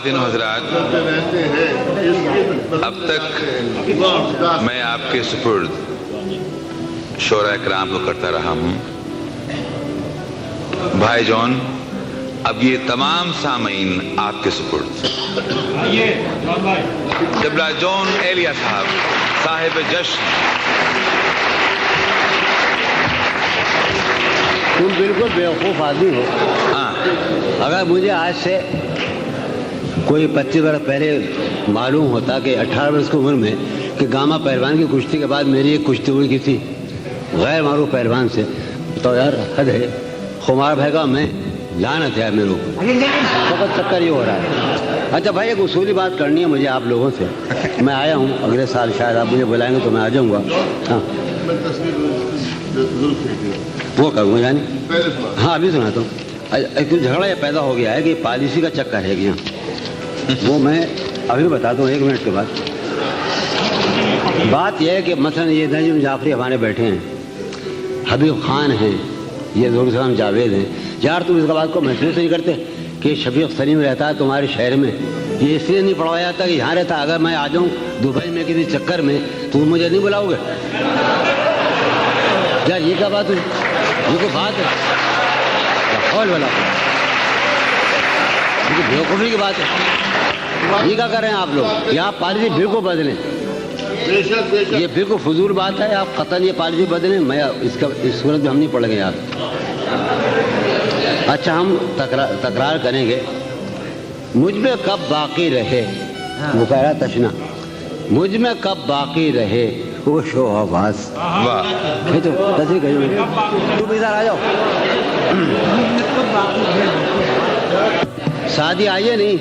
خواتین و حضرات، اب تک میں آپ کے سپرد شورا اکرام کو کرتا رہا ہوں. بھائی جان، اب یہ تمام سامعین آپ کے سپرد. جبلا جون ایلیا صاحب جشن. تم بالکل بیوقوف آدمی ہو. اگر مجھے آج سے کوئی 25 برس پہلے معلوم ہوتا کہ 18 برس کی عمر میں کہ گاما پہلوان کی کشتی کے بعد میری ایک کشتی ہوئی کی تھی غیر معروف پہلوان سے، تو یار حد ہے. خمار بھیگا میں لعنت ہے میرے اوپر. فقط چکر یہ ہو رہا ہے. اچھا بھائی، ایک اصولی بات کرنی ہے مجھے آپ لوگوں سے. میں آیا ہوں، اگلے سال شاید آپ مجھے بلائیں گے تو میں آ جاؤں گا. ہاں وہ کروں گا یعنی. ہاں ابھی سناتا ہوں. ایک جھگڑا یہ پیدا ہو گیا ہے کہ پالیسی کا چکر ہے گیا، وہ میں ابھی بتاتا ہوں 1 منٹ کے بعد. بات یہ ہے کہ مثلا یہ نجم جعفری ہمارے بیٹھے ہیں، حبیب خان ہیں، یہ ظہور جاوید ہیں. یار تم اس کا بات کو محسوس نہیں کرتے کہ شفیق سلیم رہتا ہے تمہارے شہر میں؟ یہ اس لیے نہیں پڑھوایا جاتا کہ یہاں رہتا. اگر میں آ جاؤں دبئی میں کسی چکر میں تو مجھے نہیں بلاؤ گے یار؟ یہ کیا بات ہے؟ یہ کوئی بات ہے؟ والا بیوقوفی کی بات ہے. یہ کیا کر رہے ہیں آپ لوگ؟ یہ آپ پالیسی بالکل بدلیں. یہ بالکل فضول بات ہے. آپ قطعاً یہ پالیسی بدلیں. میں اس صورت میں ہم نہیں پڑھیں گے یار. اچھا ہم تکرار کریں گے. مجھ میں کب باقی رہے وہ کہہ رہا تشنا، مجھ میں کب باقی رہے ہوش و حواس. تم ادھر آ جاؤ. شادی آئیے نہیں.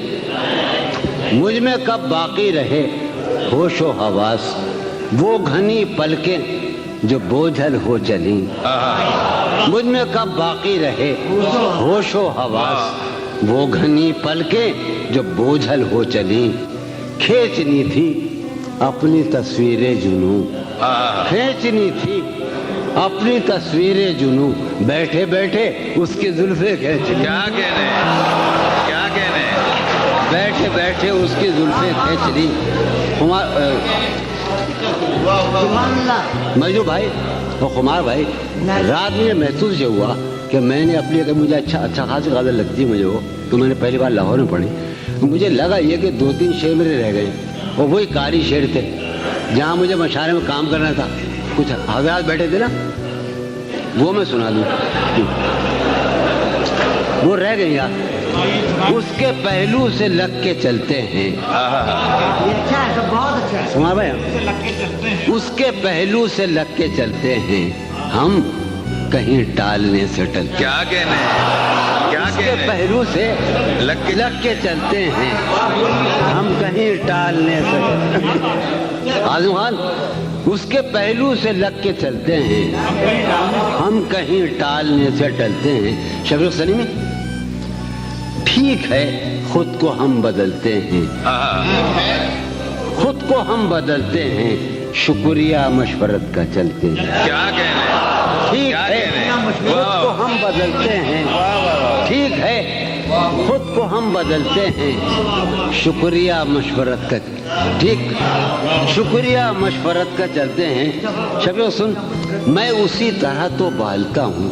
مجھ میں کب باقی رہے ہوش و حواس، وہ گھنی پلکیں جو بوجھل ہو چلیں. مجھ میں کب باقی رہے ہوش و حواس، وہ گھنی پلکیں جو بوجھل ہو چلیں. کھینچنی تھی اپنی تصویریں جنوں، کھینچنی تھی اپنی تصویریں جنوں، بیٹھے بیٹھے اس کی زلفیں کھینچ لی. کیا کہنے، کیا کہنے، بیٹھے بیٹھے اس کی زلفیں کھینچ لی. مجنو بھائی اور خمار بھائی، رات میں محسوس یہ ہوا کہ میں نے اپنی، مجھے اچھا خاصی غزل لگتی ہے مجھے وہ، تو میں نے پہلی بار لاہور میں پڑھی. مجھے لگا یہ کہ 2-3 شعر میرے رہ گئے اور وہی قاری شعر تھے جہاں مجھے مشاعرے میں کام کرنا تھا. کچھ حضرات بیٹھے تھے نا، وہ میں سنا دوں. وہ رہ گئے یار. اس کے پہلو سے لگ کے چلتے ہیں. سنا بھائی، اس کے پہلو سے لگ کے چلتے ہیں ہم، کہیں ٹالنے سے ٹلتے. کیا کہنے، کیا اس کے پہلو سے لگ کے چلتے ہیں ہم، کہیں ٹالنے سے. عاظم خان، اس کے پہلو سے لگ کے چلتے ہیں ہم، کہیں ٹالنے سے ٹلتے ہیں. شفیق سلیمی، ٹھیک ہے خود کو ہم بدلتے ہیں، خود کو ہم بدلتے ہیں، شکریہ مشورت کا چلتے ہیں. کیا کہنے، ٹھیک ہے خود کو ہم بدلتے ہیں، ٹھیک ہے خود کو ہم بدلتے ہیں، شکریہ مشورت کا، ٹھیک شکریہ مشورت کا چلتے ہیں. شفیق سن، میں اسی طرح تو بالتا ہوں،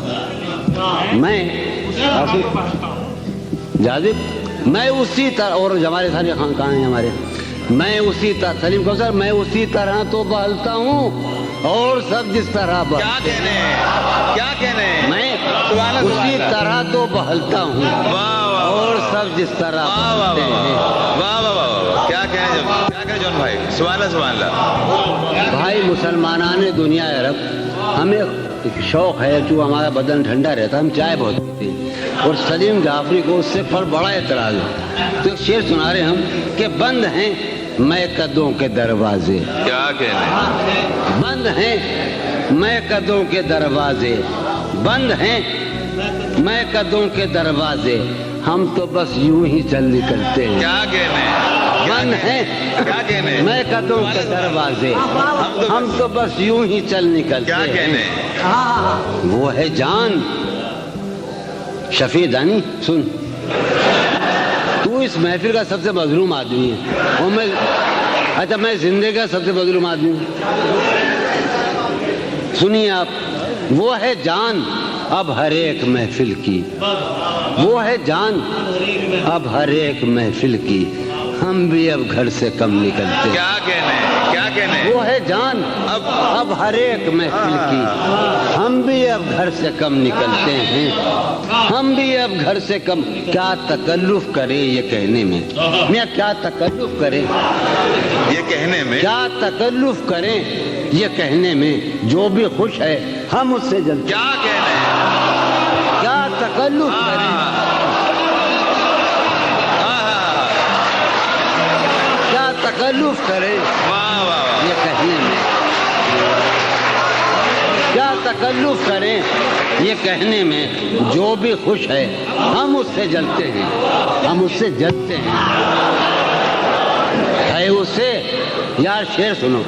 میں جاذب، میں اسی طرح، اور ہمارے سارے خان کہاں ہیں ہمارے، میں اسی طرح، سلیم کوثر، میں اسی طرح تو بالتا ہوں اور سب جس طرح کیا کہنے، کیا کہنے، میں اسی طرح تو بہلتا ہوں اور سب جس طرح بہلتے ہیں. واہ واہ واہ، کیا کہنے، کیا کہنے جون بھائی. سبحان اللہ، سبحان اللہ. بھائی مسلمانان دنیا عرب، ہمیں شوق ہے جو ہمارا بدن ٹھنڈا رہتا، ہم چائے بہت پیتے ہیں، اور سلیم جعفری کو اس سے پر بڑا اعتراض ہے. تو ایک شعر سنا رہے ہم کہ بند ہیں میں قدوں کے دروازے. کیا کہنے، بند ہیں میں قدوں کے دروازے، بند ہیں میں قدوں کے دروازے، ہم تو بس یوں ہی چل نکلتے ہیں. کیا کہنے، بند ہیں کیا کہنے، میں قدوں کے دروازے، ہم تو بس یوں ہی چل نکلتے کیا ہیں. کہنے، وہ ہے جان. شفیع دانی سن، تو وہ اس محفل کا سب سے مظلوم آدمی ہے، اور میں زندگی کا سب سے مظلوم آدمی ہوں۔ سنیے آپ، وہ ہے جان اب ہر ایک محفل کی، وہ ہے جان اب ہر ایک محفل کی، ہم بھی اب گھر سے کم نکلتے ہیں۔ کیا کہنے وہ ہے جان اب ہر ایک محفل کی، ہم بھی اب گھر سے کم نکلتے ہیں، ہم بھی اب گھر سے کم۔ کیا تکلف کرے یہ کہنے میں، میاں کیا تکلف کرے یہ کہنے میں، کیا تکلف کریں یہ کہنے میں، جو بھی خوش ہے ہم اس سے جلتے۔ کیا کہنے، کیا تکلف کریں، کیا تکلف کریں یہ کہنے میں، کیا تکلف کریں یہ کہنے میں، جو بھی خوش ہے ہم اس سے جلتے ہیں، ہم اس سے جلتے ہیں۔ ہے اسے یار، شعر سنو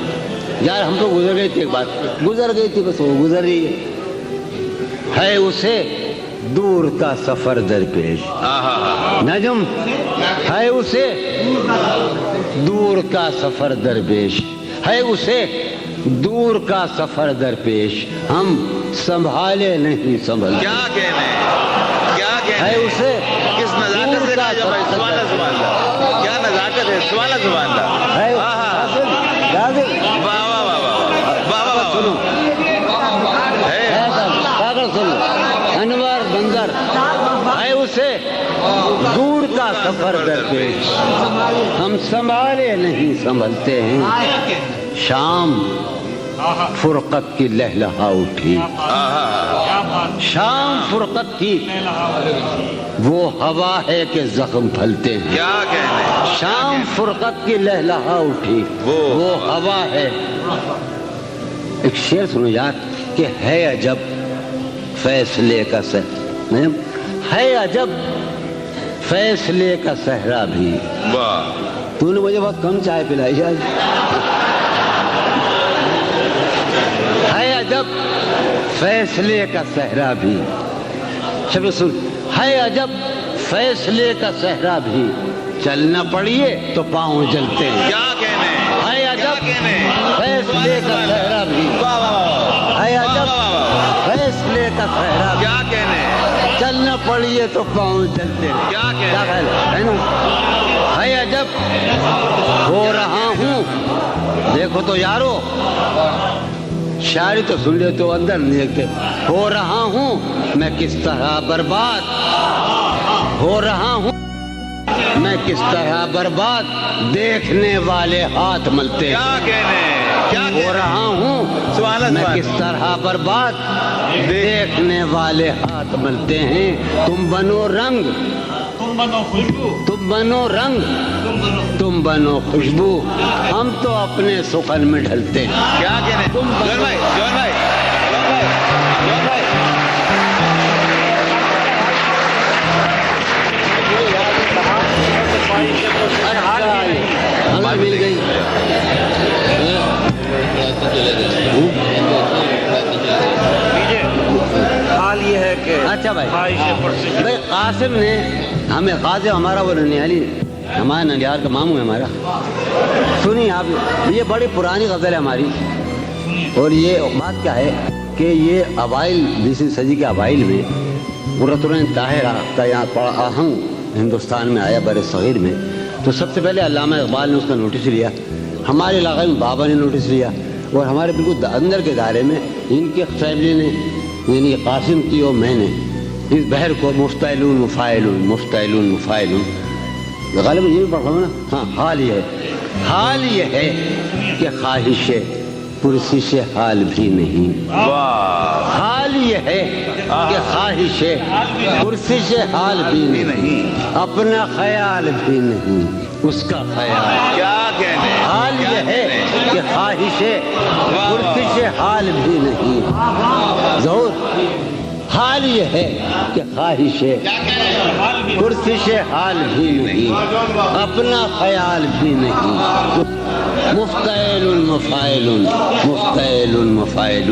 یار، ہم تو گزر گئی تھی، ایک بات گزر گئی تھی، بس وہ گزر رہی ہے اسے دور کا سفر درپیش، نجم ہے اسے دور کا سفر درپیش، ہے اسے دور کا سفر درپیش، ہم سنبھالے نہیں سنبھل۔ کیا کہنے، کیا کہنے ہے اسے کس نزاکت سے کہا جب سبحان اللہ، سبحان اللہ، کیا نزاکت ہے، سبحان اللہ، سبحان اللہ، ہے واہ واہ واہ واہ واہ، سنو سنو انوار بندر، ہے اسے دور کا سفر درپیش، ہم سنبھالے نہیں سنبھلتے ہیں، شام فرقت کی لہلہا اٹھی، شام فرقت کی وہ ہوا ہے کہ زخم پھلتے ہیں۔ کیا کہنے، شام فرقت کی لہلہا اٹھی وہ ہوا ہے۔ ایک شعر سنو یار، کہ ہے عجب فیصلے کا ہے عجب فیصلے کا صحرا بھی۔ واہ، تو نے مجھے بہت کم چائے پلائی آج۔ ہے عجب فیصلے کا صحرا بھی، شب سن، ہے عجب فیصلے کا صحرا بھی، چلنا پڑیے تو پاؤں جلتے ہیں۔ کیا کہنے، ہے عجب فیصلے کا صحرا بھی، ہے عجب فیصلے کا صحرا بھی، کیا کہنے، چلنا پڑیے تو پاؤں چلتے ہیں۔ کیا کہنے، کیا خیال ہے نا؟ ہے عجب ہو رہا ہوں، دیکھو تو یارو، شاعری تو سن لے تو اندر نہیں دیکھتے۔ ہو رہا ہوں میں کس طرح برباد، ہو رہا ہوں میں کس طرح برباد، دیکھنے والے ہاتھ ملتے ہیں۔ کیا کہنے، کیا ہو رہا ہوں میں کس طرح برباد، دیکھنے والے ہاتھ ملتے ہیں۔ تم بنو رنگ، تم بنو رنگ، تم بنو خوشبو، ہم تو اپنے سخن میں ڈھلتے ہیں۔ کیا کہنے، جون بھائی، جون بھائی، جون بھائی، جون بھائی، ہمیں مل گئی۔ حال یہ ہے کہ اچھا بھائی، قاسم نے ہمیں، قاسم ہمارا وہ ننیالی، ہمارا ننیال کا ماموں ہے ہمارا۔ سنیے آپ، یہ بڑی پرانی غزل ہے ہماری، اور یہ بات کیا ہے کہ یہ اوائل 20ویں صدی کے اوائل میں قرۃ العین طاہرہ کا یہاں بڑا اہم ہندوستان میں آیا، بر صغیر میں، تو سب سے پہلے علامہ اقبال نے اس کا نوٹس لیا، ہمارے علاقے میں بابا نے نوٹس لیا، اور ہمارے بالکل اندر کے دائرے میں ان کے فیملی نے، یعنی قاسم کی اور میں نے اس بحر کو مفتعلون مفاعلون مفتعلون مفاعلون، غالب یہ بھی پڑھ رہا ہوں نا، ہاں، حال یہ ہے کہ خواہش پرسش حال بھی نہیں، حال یہ ہے کہ خواہش پرسش حال بھی نہیں، اپنا خیال بھی نہیں اس کا خیال۔ کیا کہنے، حال یہ ہے کہ خواہش پرسش حال بھی نہیں، ضرور حال یہ ہے کہ خواہش پرسش حال بھی نہیں، اپنا خیال بھی نہیں، مفتعل مفاعل مفتعل مفاعل،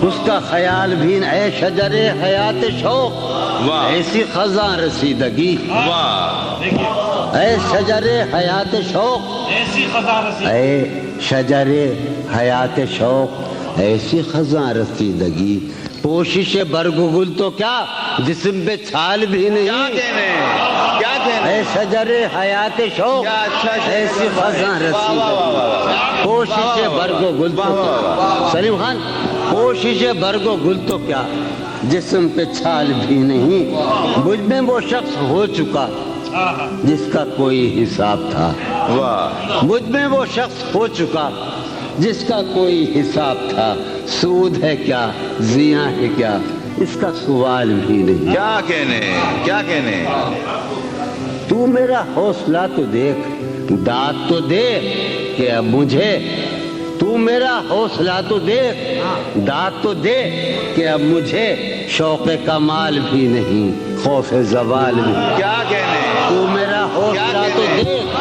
اس کا خیال بھی، اے شجر حیات شوق واہ ایسی خزاں رسیدگی واہ اے شجر حیات شوق ایسی خزاں رسیدگی اے شجر حیات شوق ایسی خزاں رسیدگی پوشش برگ و گل تو کیا جسم پہ چھال بھی کیا نہیں کہنے کیا کہنے اے شجر حیات شوق کیا اچھا ایسی خزاں رسیدگی پوشش برگ و گل تو کیا سلیم خان پوشش برگ و گل تو کیا جسم پہ چھال بھی نہیں مجھ میں وہ شخص ہو چکا جس کا کوئی حساب تھا واہ مجھ میں وہ شخص ہو چکا جس کا کوئی حساب تھا سود ہے کیا زیاں ہے کیا اس کا سوال بھی نہیں کیا کہنے کیا کہنے تو میرا حوصلہ تو دیکھ داد تو دے کہ اب مجھے تو میرا حوصلہ تو دیکھ داد تو دے کہ اب مجھے شوق کمال بھی نہیں خوف زوال بھی کیا کہنے تو میرا حوصلہ تو دیکھ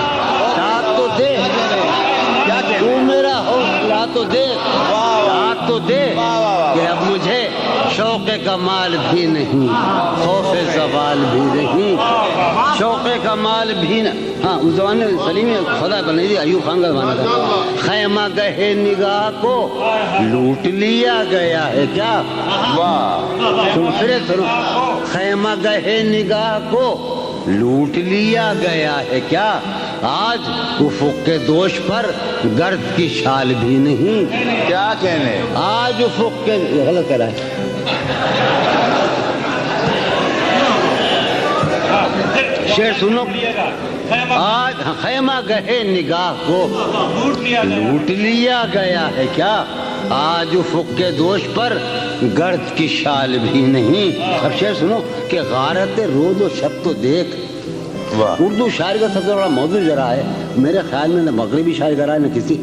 داد تو دے کیا کہنے تو میرا حوصلہ تو دے داد تو دے کہ اب مجھے شوق کمال بھی نہیں خوف زوال بھی نہیں شوق کمال بھی نہ ہاں اس زمانے میں سلیم خدا بنی تھی ایوب خان کا زمانہ تھا خیمہ گہے نگاہ کو لوٹ لیا گیا ہے کیا واہ سنو خیمہ گہے نگاہ کو لوٹ لیا گیا ہے کیا آج افق کے دوش پر گرد کی شال بھی نہیں کیا کہنے آج افق کے غلط کر رہا ہے شعر سنو آج خیمہ گہے نگاہ کو لوٹ لیا گیا ہے کیا آج افق کے دوش پر گرد کی شال بھی نہیں اب شعر سنو کہ غارت رود و شب تو دیکھ واہ اردو شاعری کا سب سے بڑا موضوع جو رہا ہے میرے خیال میں نہ مغربی شاعری کا رہا ہے نہ کسی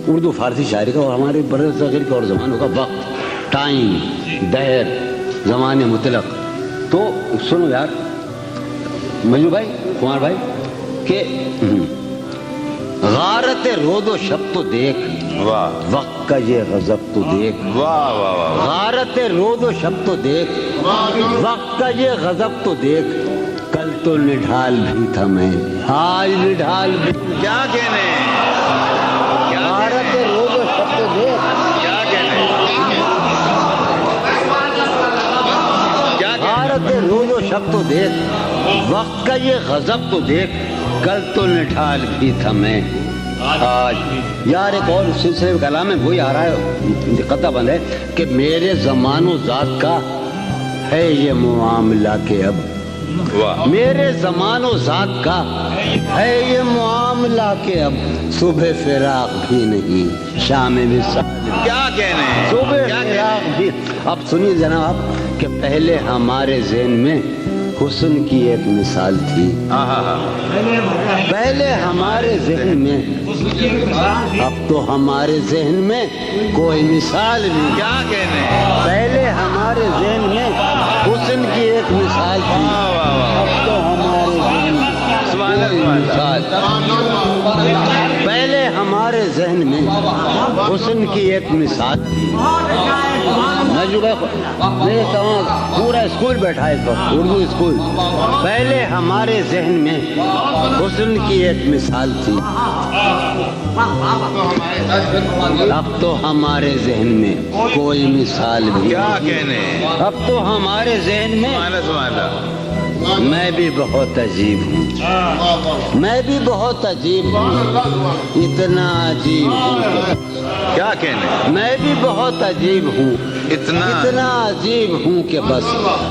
اردو فارسی شاعری کا اور ہمارے بر صغیر کے اور زمانوں کا وقت ٹائم دہر زمان مطلق تو سنو یار مجنو بھائی کمار بھائی کہ غارت رود و شب تو دیکھ واہ وقت کا یہ غضب تو دیکھ واہ واہ واہ غارت رود و شب تو دیکھ وقت کا یہ غضب تو دیکھ کل تو نڈھال بھی تھا میں آج نڈھال بھی کیا کہنے کیا غارت کہنے رود و شب تو دیکھ کیا کہنے کیا کہنے غارت رود و شب تو دیکھ وقت کا یہ غضب تو دیکھ کل تو نڈھال بھی تھا میں آج یار ایک اور سلسلے کلام میں وہی آ رہا ہے قطع بند ہے کہ میرے زمان و ذات کا ہے یہ معاملہ کہ اب واہ میرے زمان و ذات کا ہے یہ معاملہ کہ اب صبح فراق بھی نہیں شام وصال کیا کہنے صبح کیا کہنے فراق بھی اب سنیے جناب کہ پہلے ہمارے ذہن میں حسن کی ایک مثال تھی پہلے ہمارے ذہن میں اب تو ہمارے ذہن میں کوئی مثال نہیں کیا کہنے پہلے ہمارے ذہن میں حسن کی ایک مثال تھی اب تو ہمارے ذہن میں کوئی مثال پہلے ہمارے ذہن میں حسن کی ایک مثال تھی میرے تمام پورا اسکول بیٹھا ہے اس وقت اردو اسکول پہلے ہمارے ذہن میں حسن کی ایک مثال تھی اب تو ہمارے ذہن میں کوئی مثال بھی کیا کہنے اب تو ہمارے ذہن میں میں بھی بہت عجیب ہوں میں بھی بہت عجیب ہوں اتنا عجیب ہوں کیا کہنے میں بھی بہت عجیب ہوں اتنا عجیب ہوں کہ بس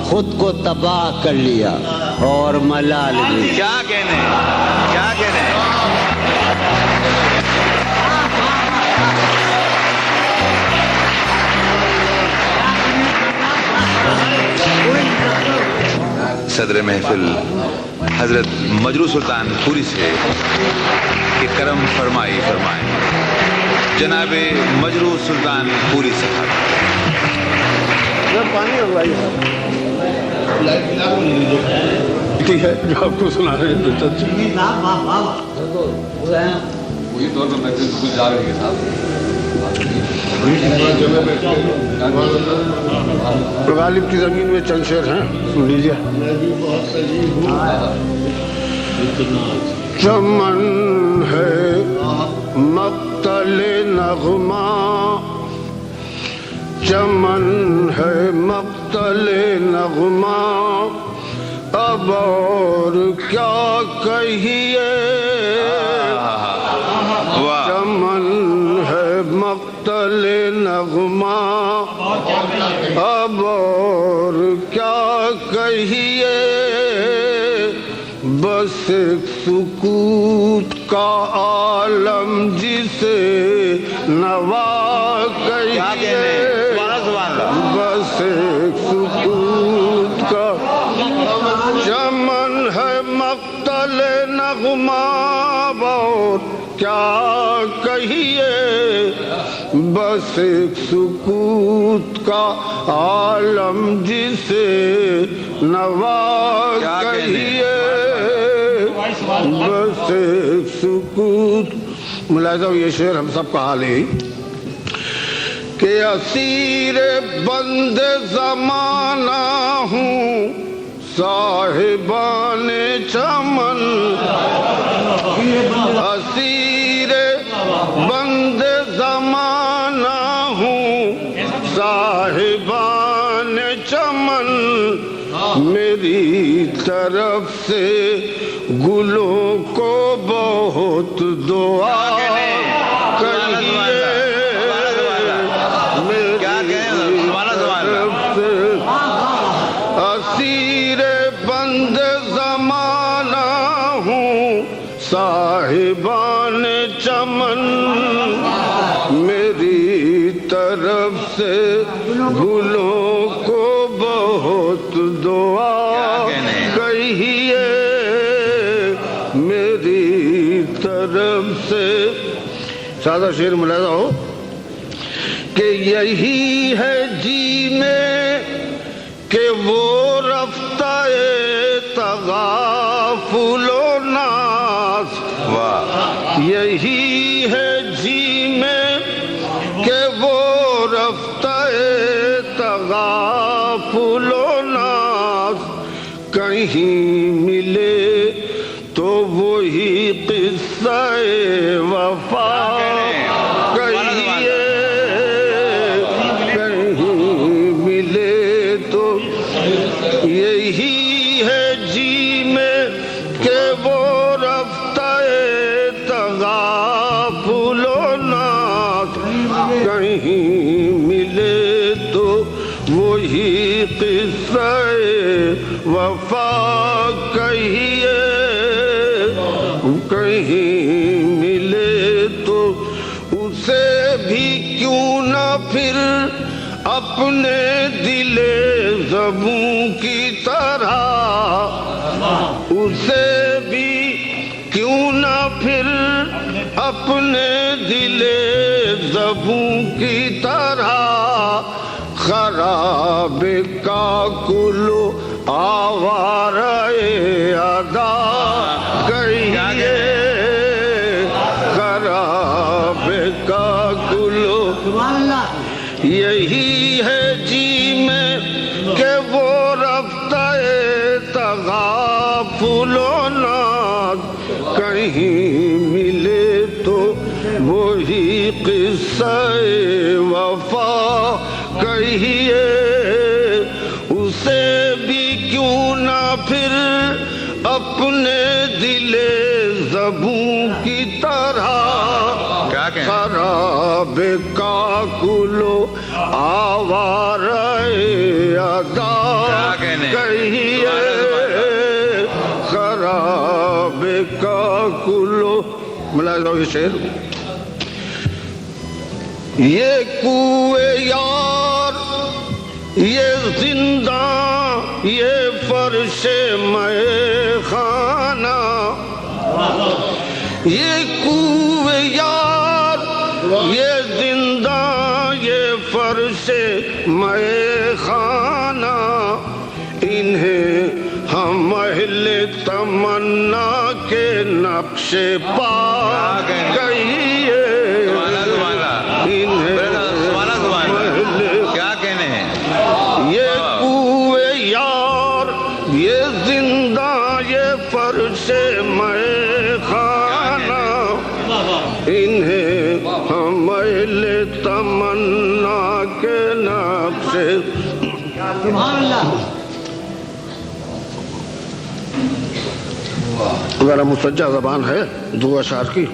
خود کو تباہ کر لیا اور ملال بھی کیا کہنے کیا کہنے صدر محفل حضرت مجروح سلطان پوری سے کہ کرم فرمائیں جناب مجروح سلطان پوری صاحب ہے جو آپ کو سنا رہے ہیں وہی طور پر میں جا رہی ہے صاحب غالب کی زمین میں چند شعر ہیں، سن لیجیے۔ چمن ہے مقتل نغمہ، چمن ہے مقتل نغمہ، اب اور کیا کہیے، چمن ہے مقتل نغمہ، اب اور کیا کہیے، بس ایک سکوت کا عالم جسے نوا کہیے، بس ایک سکوت کا، چمن ہے مقتل نغمہ، اور کیا کہیے، بس ایک سکوت کا عالم جسے نوا کہیے، بس ایک سکوت۔ ملاحظہ ہو یہ شعر ہم سب کا حال ہے کہ اسیر بند زمانہ ہوں، صاحبان چمن، اسیر بند زمانہ ہوں، صاحبان چمن، میری طرف سے گلوں کو بہت دعا کہیے، میری طرف سے اسیر بند زمانہ ہوں، صاحبان چمن، میری طرف سے گلوں کو بہت دعا کہیے، میری طرف سے۔ سادہ شعر ملاحظہ ہو کہ یہی ہے جی میں کہ وہ رفتہ تغافل و ناز، یہی ہے جی میں کہ وہ رفتہ تغافل و ناز، کہیں ملے تو وہی قصہ وفا کہیے، کہیں ملے تو یہی ہے جی میں کہ وہ رفتہ تغافل و ناز، کہیں ملے تو وہی قصہ وفا کہیے، کہیں ملے تو اسے بھی کیوں نہ پھر اپنے دل زبوں کی طرح، اسے بھی کیوں نہ پھر اپنے دل زبوں کی طرح، خراب کاکلو آوارہ ادا کہیے، خراب کاکلو، یہی ہے جی میں کہ وہ رفتہ تغافل و ناز، کہیں ملے تو وہی قصہ وفا کہیے، اسے بھی کیوں نہ پھر اپنے دل زبوں کی طرح، خراب کاکلو آوارہ ادا کہیے، خراب کاکلو۔ ملاحظہ یہ شعر، یہ کوئے یار، یہ زنداں، یہ فرش مے خانہ، یہ کوئے یار، یہ زنداں، یہ فرش مے خانہ، انہیں ہم اہل تمنا کے نقش پا کہیے، انہیں سے میں خانہ انہیں حمل تمنا کے نقش ذرا مسجع زبان ہے دو اشعار کی،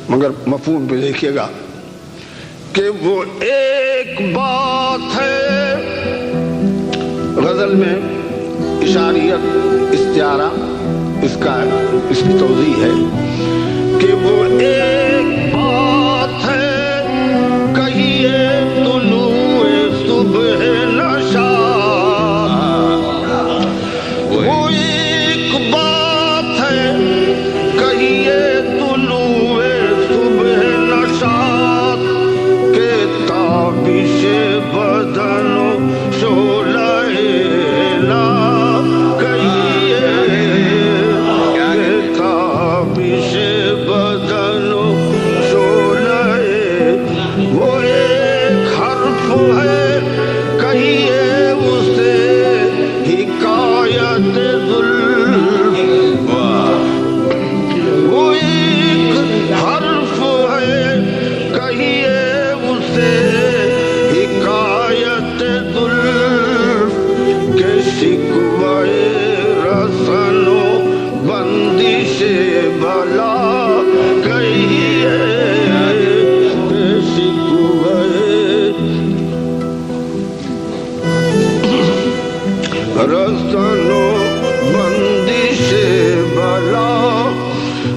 مگر مفہوم پہ دیکھیے گا کہ وہ ایک بات ہے، غزل میں اشاریت استعارہ اس کی توضیح ہے کہ وہ ایک بات ہے کہیے طلوع صبح نشاط، وہ ایک بات ہے کہیے طلوع صبح نشاط کہ تابش بدن و شعلہ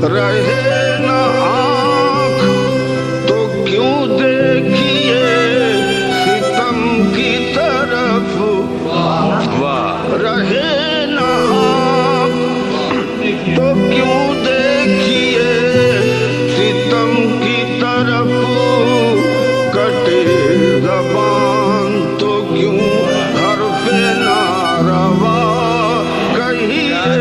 رہے نہ آنکھ تو کیوں دیکھیے ستم کی طرف، رہے نہ آنکھ تو کیوں دیکھیے ستم کی طرف، کٹے زبان تو کیوں حرف ناروا کہیے،